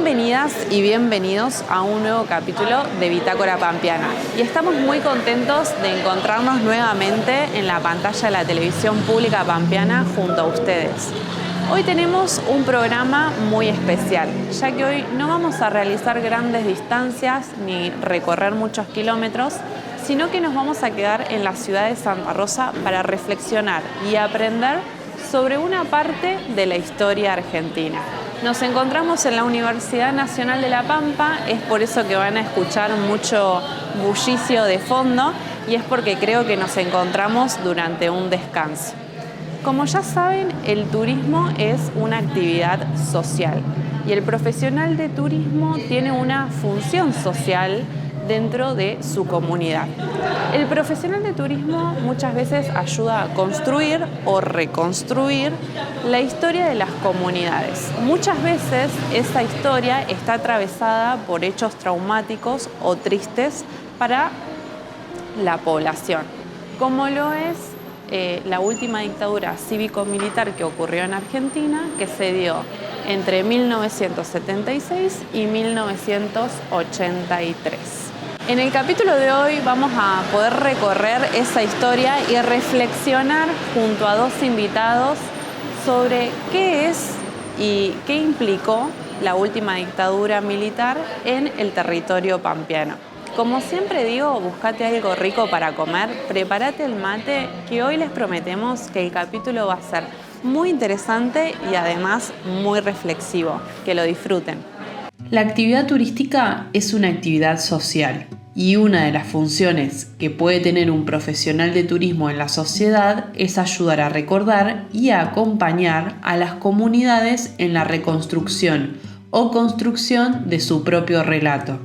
Bienvenidas y bienvenidos a un nuevo capítulo de Bitácora Pampeana. Y estamos muy contentos de encontrarnos nuevamente en la pantalla de la televisión pública pampeana junto a ustedes. Hoy tenemos un programa muy especial, ya que hoy no vamos a realizar grandes distancias ni recorrer muchos kilómetros, sino que nos vamos a quedar en la ciudad de Santa Rosa para reflexionar y aprender sobre una parte de la historia argentina. Nos encontramos en la Universidad Nacional de La Pampa, es por eso que van a escuchar mucho bullicio de fondo y es porque creo que nos encontramos durante un descanso. Como ya saben, el turismo es una actividad social y el profesional de turismo tiene una función social dentro de su comunidad. El profesional de turismo muchas veces ayuda a construir o reconstruir la historia de las comunidades. Muchas veces esa historia está atravesada por hechos traumáticos o tristes para la población, como lo es la última dictadura cívico-militar que ocurrió en Argentina, que se dio entre 1976 y 1983. En el capítulo de hoy vamos a poder recorrer esa historia y reflexionar junto a dos invitados sobre qué es y qué implicó la última dictadura militar en el territorio pampeano. Como siempre digo, buscate algo rico para comer, prepárate el mate, que hoy les prometemos que el capítulo va a ser muy interesante y además muy reflexivo. Que lo disfruten. La actividad turística es una actividad social y una de las funciones que puede tener un profesional de turismo en la sociedad es ayudar a recordar y a acompañar a las comunidades en la reconstrucción o construcción de su propio relato.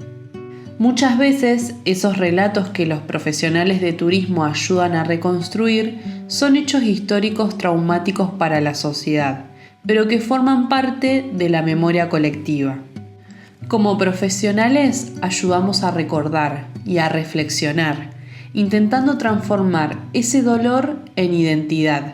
Muchas veces esos relatos que los profesionales de turismo ayudan a reconstruir son hechos históricos traumáticos para la sociedad, pero que forman parte de la memoria colectiva. Como profesionales ayudamos a recordar y a reflexionar, intentando transformar ese dolor en identidad,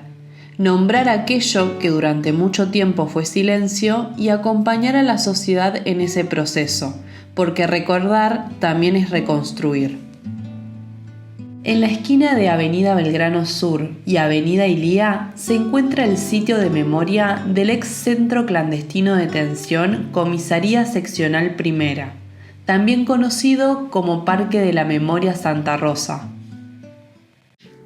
nombrar aquello que durante mucho tiempo fue silencio y acompañar a la sociedad en ese proceso, porque recordar también es reconstruir. En la esquina de Avenida Belgrano Sur y Avenida Ilía se encuentra el sitio de memoria del ex Centro Clandestino de Detención Comisaría Seccional Primera, también conocido como Parque de la Memoria Santa Rosa.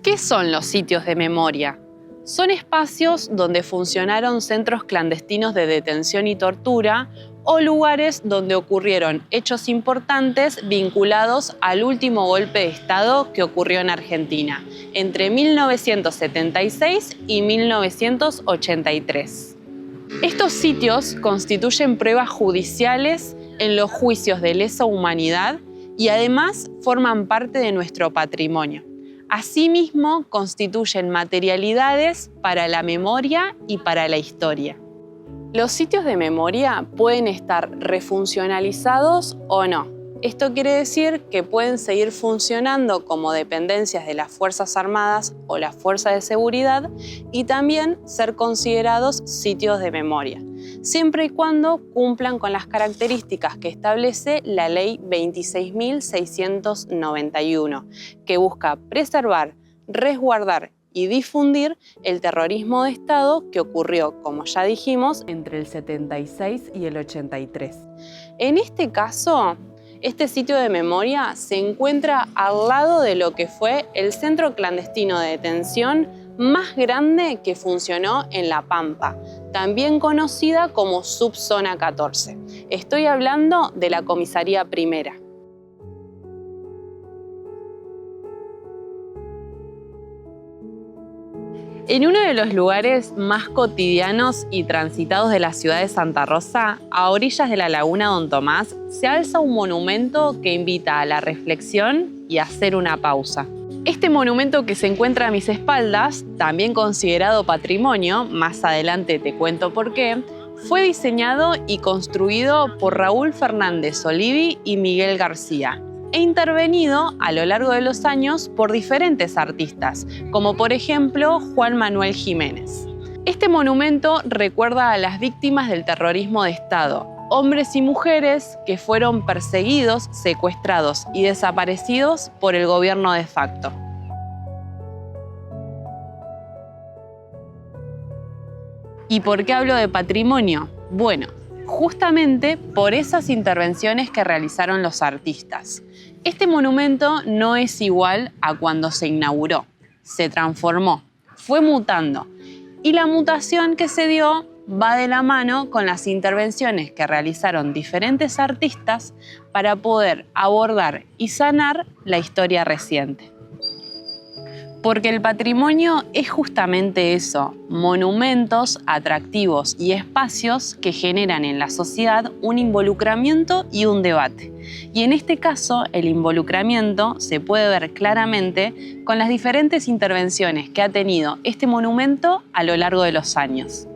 ¿Qué son los sitios de memoria? Son espacios donde funcionaron centros clandestinos de detención y tortura o lugares donde ocurrieron hechos importantes vinculados al último golpe de Estado que ocurrió en Argentina, entre 1976 y 1983. Estos sitios constituyen pruebas judiciales en los juicios de lesa humanidad y además forman parte de nuestro patrimonio. Asimismo, constituyen materialidades para la memoria y para la historia. Los sitios de memoria pueden estar refuncionalizados o no. Esto quiere decir que pueden seguir funcionando como dependencias de las Fuerzas Armadas o las Fuerzas de Seguridad y también ser considerados sitios de memoria, siempre y cuando cumplan con las características que establece la Ley 26.691, que busca preservar, resguardar y difundir el terrorismo de Estado que ocurrió, como ya dijimos, entre el 76 y el 83. En este caso, este sitio de memoria se encuentra al lado de lo que fue el centro clandestino de detención más grande que funcionó en La Pampa, también conocida como Subzona 14. Estoy hablando de la Comisaría Primera. En uno de los lugares más cotidianos y transitados de la ciudad de Santa Rosa, a orillas de la laguna Don Tomás, se alza un monumento que invita a la reflexión y a hacer una pausa. Este monumento que se encuentra a mis espaldas, también considerado patrimonio, más adelante te cuento por qué, fue diseñado y construido por Raúl Fernández Olivi y Miguel García, e intervenido a lo largo de los años por diferentes artistas, como por ejemplo Juan Manuel Jiménez. Este monumento recuerda a las víctimas del terrorismo de Estado hombres y mujeres que fueron perseguidos, secuestrados y desaparecidos por el gobierno de facto. ¿Y por qué hablo de patrimonio? Bueno, justamente por esas intervenciones que realizaron los artistas. Este monumento no es igual a cuando se inauguró, se transformó, fue mutando. Y la mutación que se dio va de la mano con las intervenciones que realizaron diferentes artistas para poder abordar y sanar la historia reciente. Porque el patrimonio es justamente eso, monumentos atractivos y espacios que generan en la sociedad un involucramiento y un debate. Y en este caso, el involucramiento se puede ver claramente con las diferentes intervenciones que ha tenido este monumento a lo largo de los años.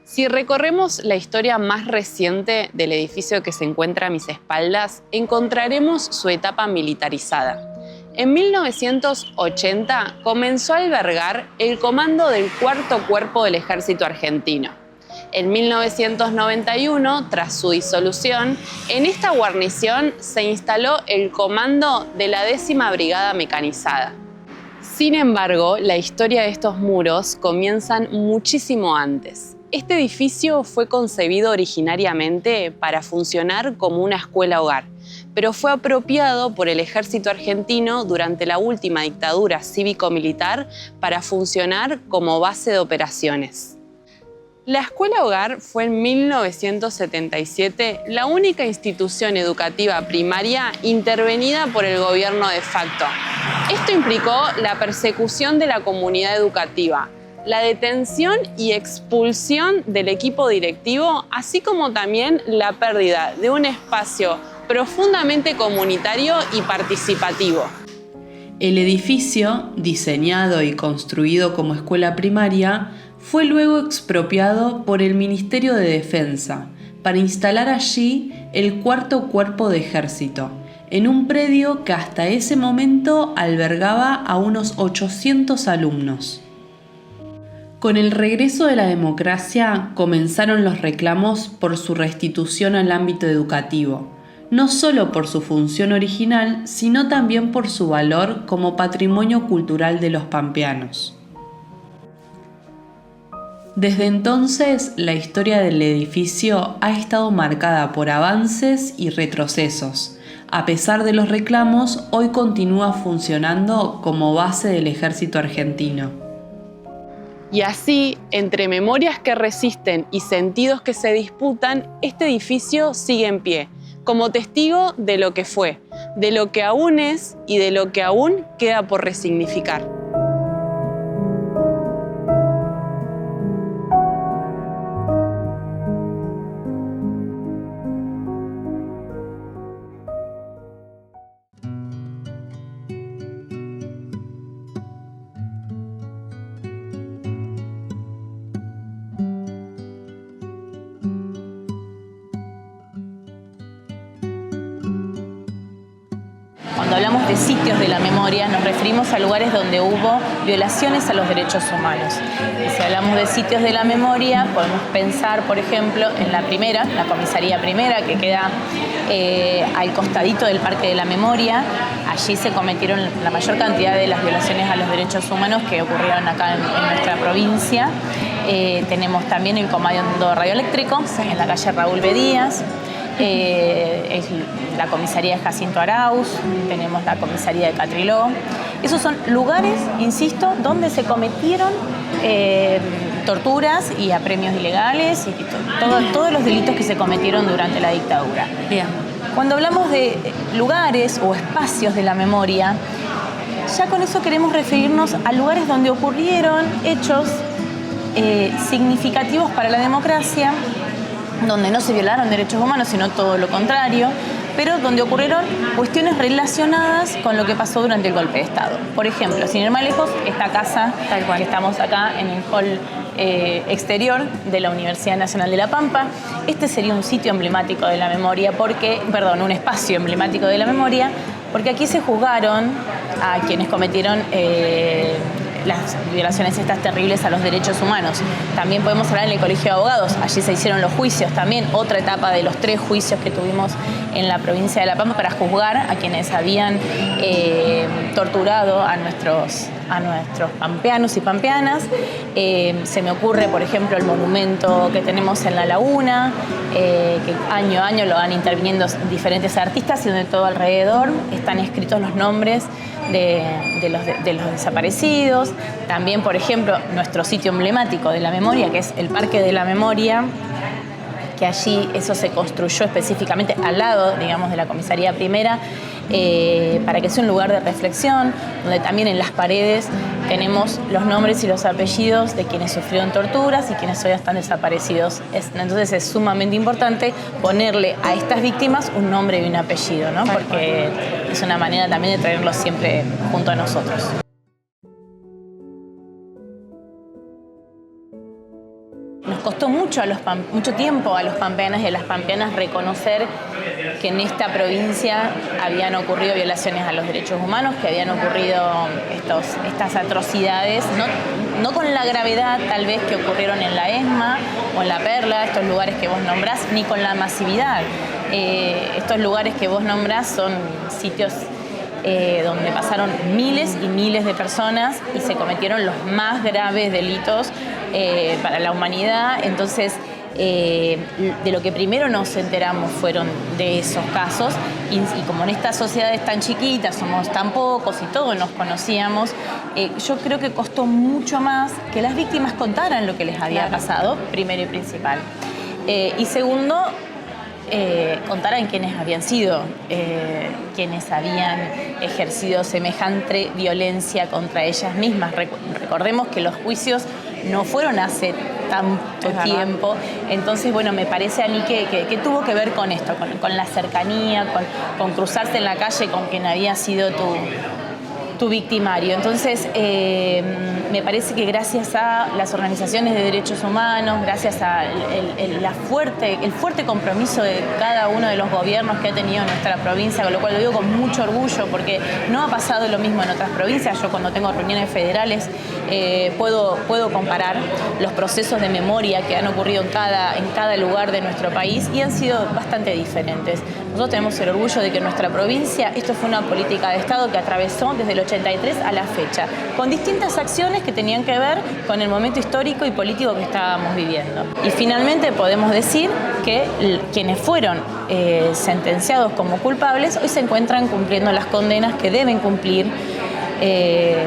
Si recorremos la historia más reciente del edificio que se encuentra a mis espaldas, encontraremos su etapa militarizada. En 1980 comenzó a albergar el comando del Cuarto Cuerpo del Ejército Argentino. En 1991, tras su disolución, en esta guarnición se instaló el comando de la 10ª Brigada Mecanizada. Sin embargo, la historia de estos muros comienzan muchísimo antes. Este edificio fue concebido originariamente para funcionar como una escuela hogar, pero fue apropiado por el ejército argentino durante la última dictadura cívico-militar para funcionar como base de operaciones. La escuela hogar fue en 1977 la única institución educativa primaria intervenida por el gobierno de facto. Esto implicó la persecución de la comunidad educativa, la detención y expulsión del equipo directivo, así como también la pérdida de un espacio profundamente comunitario y participativo. El edificio, diseñado y construido como escuela primaria, fue luego expropiado por el Ministerio de Defensa para instalar allí el Cuarto Cuerpo de Ejército, en un predio que hasta ese momento albergaba a unos 800 alumnos. Con el regreso de la democracia comenzaron los reclamos por su restitución al ámbito educativo, no solo por su función original, sino también por su valor como patrimonio cultural de los pampeanos. Desde entonces, la historia del edificio ha estado marcada por avances y retrocesos. A pesar de los reclamos, hoy continúa funcionando como base del ejército argentino. Y así, entre memorias que resisten y sentidos que se disputan, este edificio sigue en pie, como testigo de lo que fue, de lo que aún es y de lo que aún queda por resignificar. Cuando hablamos de sitios de la memoria, nos referimos a lugares donde hubo violaciones a los derechos humanos. Y si hablamos de sitios de la memoria, podemos pensar, por ejemplo, en la primera, la comisaría primera, que queda al costadito del Parque de la Memoria. Allí se cometieron la mayor cantidad de las violaciones a los derechos humanos que ocurrieron acá en nuestra provincia. Tenemos también el comando radioeléctrico en la calle Raúl B. Díaz. La comisaría de Jacinto Arauz, tenemos la comisaría de Catriló. Esos son lugares, insisto, donde se cometieron torturas y apremios ilegales y todos los delitos que se cometieron durante la dictadura. Bien. Cuando hablamos de lugares o espacios de la memoria, ya con eso queremos referirnos a lugares donde ocurrieron hechos significativos para la democracia, donde no se violaron derechos humanos, sino todo lo contrario, pero donde ocurrieron cuestiones relacionadas con lo que pasó durante el golpe de Estado. Por ejemplo, sin ir más lejos, esta casa que estamos acá en el hall exterior de la Universidad Nacional de La Pampa. Este sería un sitio emblemático de la memoria, un espacio emblemático de la memoria, porque aquí se juzgaron a quienes cometieron las violaciones estas terribles a los derechos humanos. También podemos hablar en el Colegio de Abogados, allí se hicieron los juicios, también otra etapa de los 3 juicios que tuvimos en la provincia de La Pampa para juzgar a quienes habían torturado a nuestros pampeanos y pampeanas. Se me ocurre, por ejemplo, el monumento que tenemos en La Laguna, que año a año lo van interviniendo diferentes artistas y donde todo alrededor están escritos los nombres de los desaparecidos. También, por ejemplo, nuestro sitio emblemático de la memoria, que es el Parque de la Memoria, que allí eso se construyó específicamente al lado, digamos, de la comisaría primera, para que sea un lugar de reflexión, donde también en las paredes tenemos los nombres y los apellidos de quienes sufrieron torturas y quienes hoy están desaparecidos. Entonces es sumamente importante ponerle a estas víctimas un nombre y un apellido, ¿no? Porque es una manera también de traerlos siempre junto a nosotros. Nos costó mucho tiempo a los pampeanos y a las pampeanas reconocer que en esta provincia habían ocurrido violaciones a los derechos humanos, que habían ocurrido estas atrocidades, no con la gravedad tal vez que ocurrieron en la ESMA o en La Perla, estos lugares que vos nombrás, ni con la masividad. Estos lugares que vos nombrás son sitios donde pasaron miles y miles de personas y se cometieron los más graves delitos para la humanidad. Entonces, de lo que primero nos enteramos fueron de esos casos y como en estas sociedades tan chiquitas, somos tan pocos y todos nos conocíamos, yo creo que costó mucho más que las víctimas contaran lo que les había pasado, primero y principal. Y segundo, contaran quiénes habían sido, quienes habían ejercido semejante violencia contra ellas mismas. Recordemos que los juicios no fueron hace tanto tiempo, entonces bueno, me parece a mí que tuvo que ver con esto, con la cercanía, con cruzarse en la calle con quien había sido tu victimario. Entonces, me parece que gracias a las organizaciones de derechos humanos, gracias a el fuerte compromiso de cada uno de los gobiernos que ha tenido nuestra provincia, con lo cual lo digo con mucho orgullo, porque no ha pasado lo mismo en otras provincias. Yo cuando tengo reuniones federales puedo comparar los procesos de memoria que han ocurrido en cada lugar de nuestro país y han sido bastante diferentes. Nosotros tenemos el orgullo de que en nuestra provincia esto fue una política de Estado que atravesó desde el 83 a la fecha, con distintas acciones que tenían que ver con el momento histórico y político que estábamos viviendo. Y finalmente podemos decir que quienes fueron sentenciados como culpables hoy se encuentran cumpliendo las condenas que deben cumplir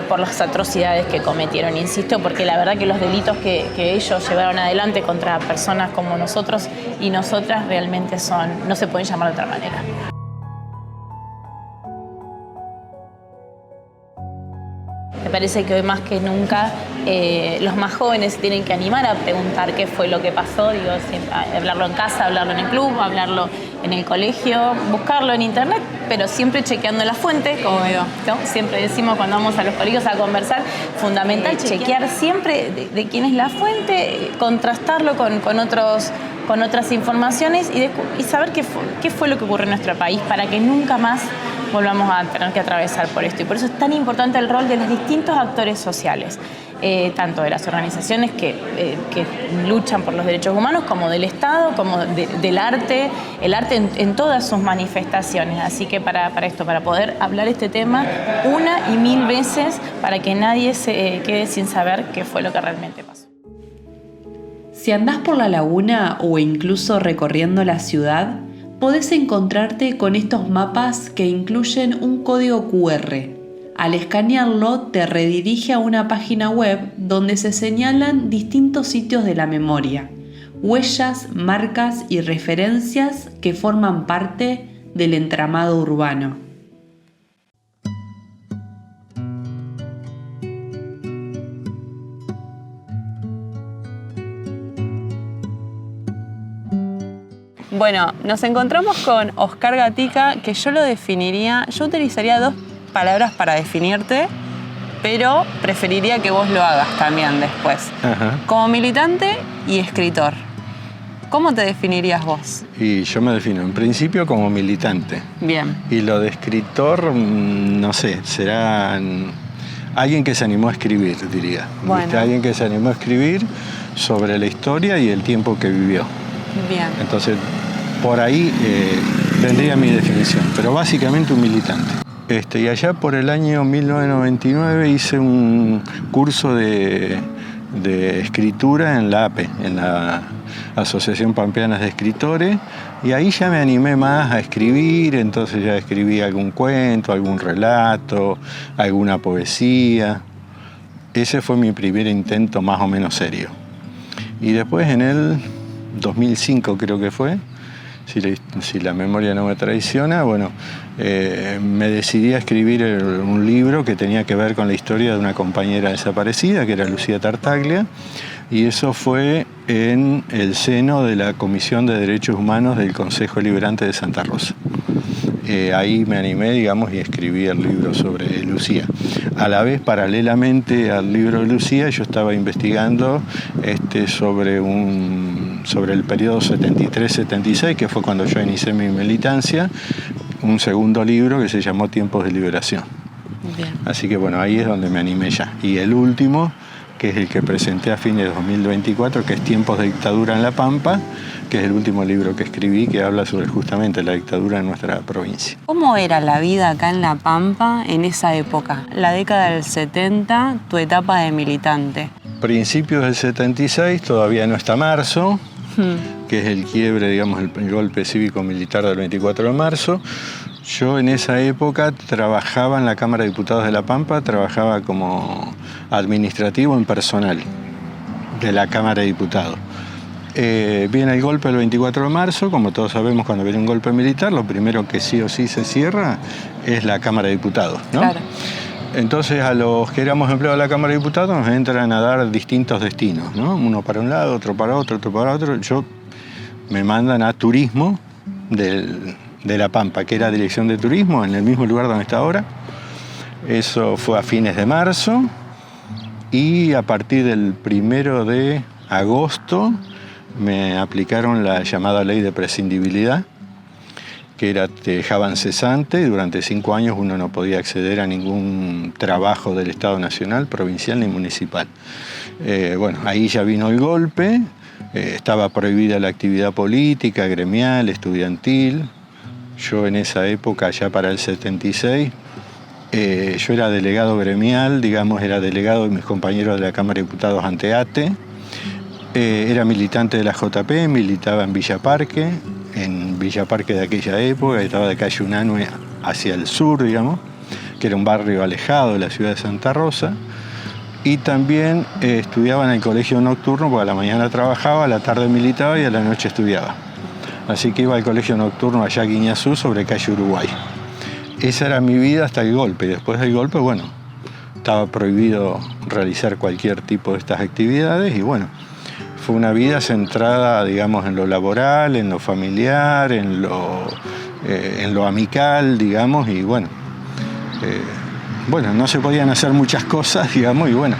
por las atrocidades que cometieron, insisto, porque la verdad que los delitos que ellos llevaron adelante contra personas como nosotros y nosotras realmente no se pueden llamar de otra manera. Me parece que hoy más que nunca los más jóvenes se tienen que animar a preguntar qué fue lo que pasó, hablarlo en casa, hablarlo en el club, hablarlo en el colegio, buscarlo en internet, pero siempre chequeando la fuente, como ¿no? Siempre decimos cuando vamos a los colegios a conversar, fundamental chequear siempre de quién es la fuente, contrastarlo con otras informaciones y saber qué fue lo que ocurrió en nuestro país para que nunca más volvamos a tener que atravesar por esto. Y por eso es tan importante el rol de los distintos actores sociales, tanto de las organizaciones que luchan por los derechos humanos, como del Estado, como del arte, el arte en todas sus manifestaciones. Así que para poder hablar este tema una y mil veces, para que nadie se quede sin saber qué fue lo que realmente pasó. Si andás por la laguna o incluso recorriendo la ciudad, podés encontrarte con estos mapas que incluyen un código QR. Al escanearlo, te redirige a una página web donde se señalan distintos sitios de la memoria, huellas, marcas y referencias que forman parte del entramado urbano. Bueno, nos encontramos con Oscar Gatica, que yo utilizaría 2 palabras para definirte, pero preferiría que vos lo hagas también después. Ajá. Como militante y escritor, ¿cómo te definirías vos? Y yo me defino en principio como militante. Bien. Y lo de escritor, no sé, será alguien que se animó a escribir, diría. Bueno. ¿Viste? Alguien que se animó a escribir sobre la historia y el tiempo que vivió. Bien. Entonces, por ahí vendría mi definición, pero básicamente un militante. Y allá por el año 1999 hice un curso de escritura en la APE, en la Asociación Pampeana de Escritores, y ahí ya me animé más a escribir, entonces ya escribí algún cuento, algún relato, alguna poesía. Ese fue mi primer intento más o menos serio. Y después en el 2005 creo que fue, si la memoria no me traiciona, bueno, me decidí a escribir un libro que tenía que ver con la historia de una compañera desaparecida, que era Lucía Tartaglia, y eso fue en el seno de la Comisión de Derechos Humanos del Consejo Liberante de Santa Rosa. Ahí me animé, digamos, y escribí el libro sobre Lucía. A la vez, paralelamente al libro de Lucía, yo estaba investigando sobre el periodo 73-76, que fue cuando yo inicié mi militancia, un segundo libro que se llamó Tiempos de Liberación. Bien. Así que bueno, ahí es donde me animé ya. Y el último, que es el que presenté a fines de 2024, que es Tiempos de Dictadura en La Pampa, que es el último libro que escribí, que habla sobre justamente la dictadura en nuestra provincia. ¿Cómo era la vida acá en La Pampa en esa época? La década del 70, tu etapa de militante. Principios del 76, todavía no está marzo, que es el quiebre, digamos, el golpe cívico-militar del 24 de marzo. Yo en esa época trabajaba en la Cámara de Diputados de La Pampa, trabajaba como administrativo en personal de la Cámara de Diputados. Viene el golpe el 24 de marzo, como todos sabemos, cuando viene un golpe militar, lo primero que sí o sí se cierra es la Cámara de Diputados, ¿no? Claro. Entonces a los que éramos empleados de la Cámara de Diputados nos entran a dar distintos destinos, ¿no? Uno para un lado, otro para otro, otro para otro. Yo me mandan a turismo de La Pampa, que era dirección de turismo, en el mismo lugar donde está ahora. Eso fue a fines de marzo y a partir del 1 de agosto me aplicaron la llamada ley de prescindibilidad, que te dejaban cesante y durante 5 años uno no podía acceder a ningún trabajo del Estado Nacional, provincial ni municipal. Bueno, ahí ya vino el golpe, estaba prohibida la actividad política, gremial, estudiantil. Yo en esa época, ya para el 76, yo era delegado gremial, digamos, era delegado de mis compañeros de la Cámara de Diputados ante ATE. Era militante de la JP, militaba en Villa Parque de aquella época, estaba de calle Unanue hacia el sur, digamos, que era un barrio alejado de la ciudad de Santa Rosa. Y también estudiaba en el colegio nocturno, porque a la mañana trabajaba, a la tarde militaba y a la noche estudiaba. Así que iba al colegio nocturno allá a Guiñazú, sobre calle Uruguay. Esa era mi vida hasta el golpe. Y después del golpe, bueno, estaba prohibido realizar cualquier tipo de estas actividades y bueno, fue una vida centrada, digamos, en lo laboral, en lo familiar, en lo amical, digamos, y bueno, no se podían hacer muchas cosas, digamos, y bueno,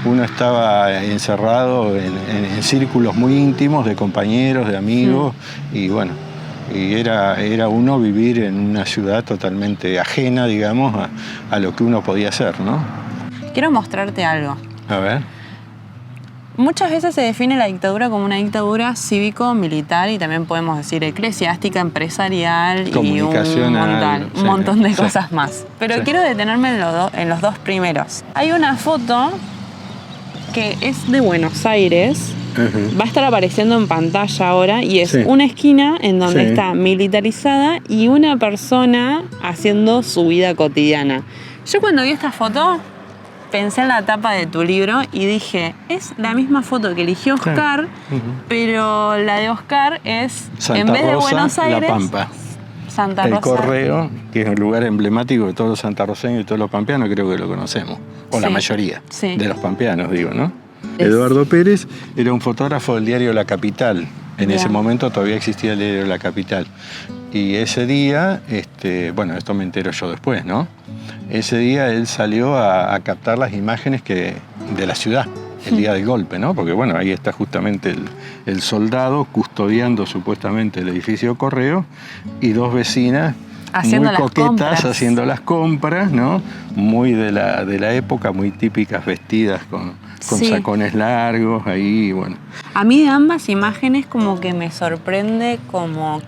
uno estaba encerrado en círculos muy íntimos de compañeros, de amigos, y bueno, y era uno vivir en una ciudad totalmente ajena, digamos, a lo que uno podía hacer, ¿no? Quiero mostrarte algo. A ver. Muchas veces se define la dictadura como una dictadura cívico-militar y también podemos decir eclesiástica, empresarial y un montón de cosas más. Pero quiero detenerme en los dos primeros. Hay una foto que es de Buenos Aires, va a estar apareciendo en pantalla ahora y es una esquina en donde está militarizada y una persona haciendo su vida cotidiana. Yo cuando vi esta foto pensé en la tapa de tu libro y dije, es la misma foto que eligió Oscar, pero la de Oscar es, Santa en vez de Rosa, Buenos Aires, La Pampa. Santa El Rosa. Correo, que es un lugar emblemático de todos los santarroseños y todos los pampeanos, creo que lo conocemos. O la mayoría de los pampeanos, digo, ¿no? Eduardo Pérez era un fotógrafo del diario La Capital. En ese momento todavía existía el diario La Capital. Y ese día, esto me entero yo después, ¿no? ese día él salió a captar las imágenes de la ciudad, el día del golpe, ¿no? Porque bueno, ahí está justamente el soldado custodiando supuestamente el edificio Correo y dos vecinas haciendo muy coquetas compras. Haciendo las compras, ¿no? Muy de la época, muy típicas, vestidas con Sí. sacones largos, ahí, bueno. A mí de ambas imágenes como que me sorprende como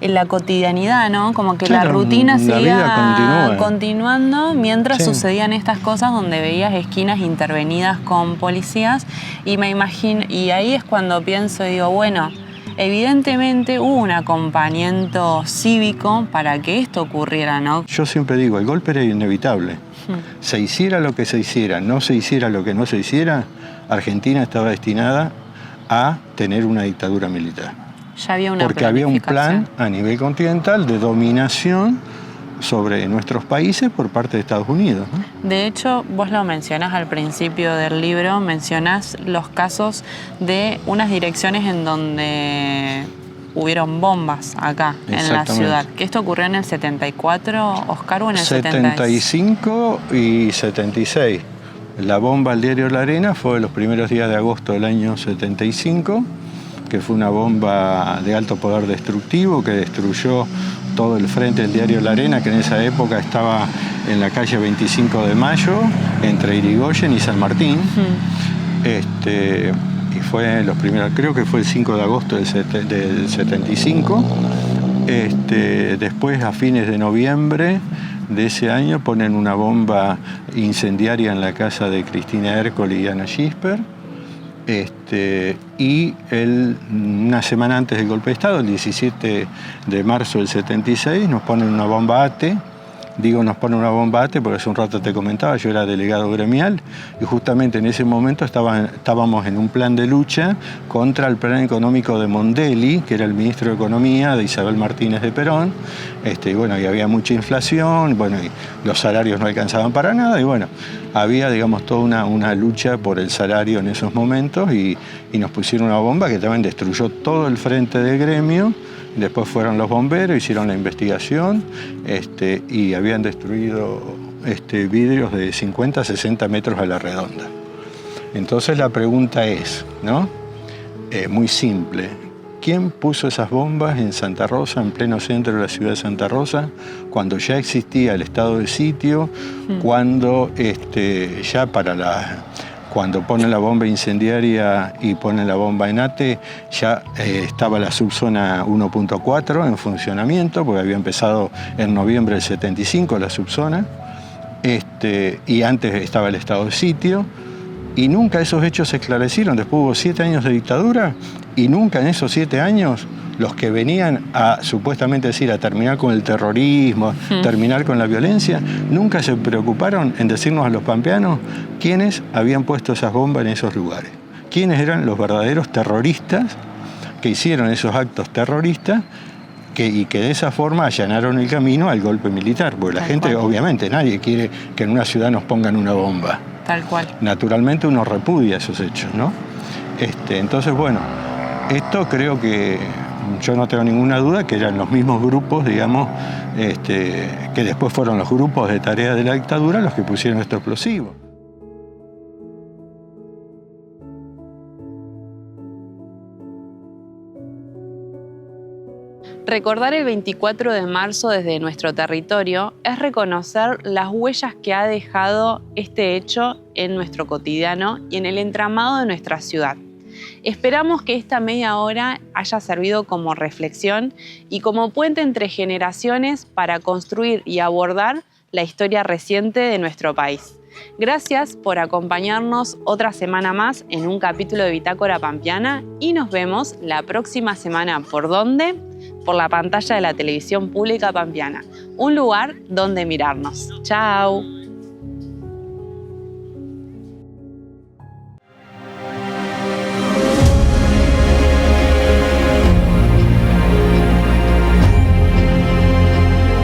en la cotidianidad, ¿no? Como que Claro, la rutina la seguía vida continúa. continuando mientras Sí. sucedían estas cosas donde veías esquinas intervenidas con policías y me imagino, y ahí es cuando pienso y digo, bueno, evidentemente hubo un acompañamiento cívico para que esto ocurriera, ¿no? Yo siempre digo, el golpe era inevitable. Se hiciera lo que se hiciera, no se hiciera lo que no se hiciera, Argentina estaba destinada a tener una dictadura militar. Ya había una Porque había un planificación. plan a nivel continental de dominación sobre nuestros países por parte de Estados Unidos, ¿no? De hecho, vos lo mencionás al principio del libro, mencionás los casos de unas direcciones en donde hubieron bombas acá, en la Exactamente. ciudad. ¿Que esto ocurrió en el 74, Oscar, o en el 75 y 76. La bomba al diario La Arena fue los primeros días de agosto del año 75, que fue una bomba de alto poder destructivo que destruyó todo el frente del diario La Arena, que en esa época estaba en la calle 25 de Mayo, entre Irigoyen y San Martín. Y fue los primeros, creo que fue el 5 de agosto del 75. Después, a fines de noviembre de ese año, ponen una bomba incendiaria en la casa de Cristina Ercole y Ana Gisper. Y una semana antes del golpe de Estado, el 17 de marzo del 76, nos ponen una bomba ATE. Digo, nos ponen una bomba ATE porque hace un rato te comentaba, yo era delegado gremial y justamente en ese momento estábamos en un plan de lucha contra el plan económico de Mondeli, que era el ministro de Economía de Isabel Martínez de Perón. Y bueno, y había mucha inflación, bueno, y los salarios no alcanzaban para nada y bueno, había, digamos, toda una lucha por el salario en esos momentos y nos pusieron una bomba que también destruyó todo el frente del gremio. Después fueron los bomberos, hicieron la investigación y habían destruido vidrios de 50 a 60 metros a la redonda. Entonces la pregunta es, ¿no? Muy simple. ¿Quién puso esas bombas en Santa Rosa, en pleno centro de la ciudad de Santa Rosa, cuando ya existía el estado de sitio, cuando cuando ponen la bomba incendiaria y ponen la bomba en ATE, ya estaba la subzona 1.4 en funcionamiento, porque había empezado en noviembre del 75 la subzona, y antes estaba el estado de sitio, y nunca esos hechos se esclarecieron. Después hubo 7 años de dictadura, y nunca en esos 7 años los que venían a supuestamente decir a terminar con el terrorismo, terminar con la violencia, nunca se preocuparon en decirnos a los pampeanos quiénes habían puesto esas bombas en esos lugares, quiénes eran los verdaderos terroristas que hicieron esos actos terroristas y que de esa forma allanaron el camino al golpe militar, porque la gente, obviamente, nadie quiere que en una ciudad nos pongan una bomba. Tal cual. Naturalmente uno repudia esos hechos, ¿no? Entonces, bueno, esto creo que yo no tengo ninguna duda que eran los mismos grupos, digamos, que después fueron los grupos de tarea de la dictadura los que pusieron estos explosivos. Recordar el 24 de marzo desde nuestro territorio es reconocer las huellas que ha dejado este hecho en nuestro cotidiano y en el entramado de nuestra ciudad. Esperamos que esta media hora haya servido como reflexión y como puente entre generaciones para construir y abordar la historia reciente de nuestro país. Gracias por acompañarnos otra semana más en un capítulo de Bitácora Pampeana y nos vemos la próxima semana. ¿Por dónde? Por la pantalla de la televisión pública pampeana. Un lugar donde mirarnos. ¡Chao!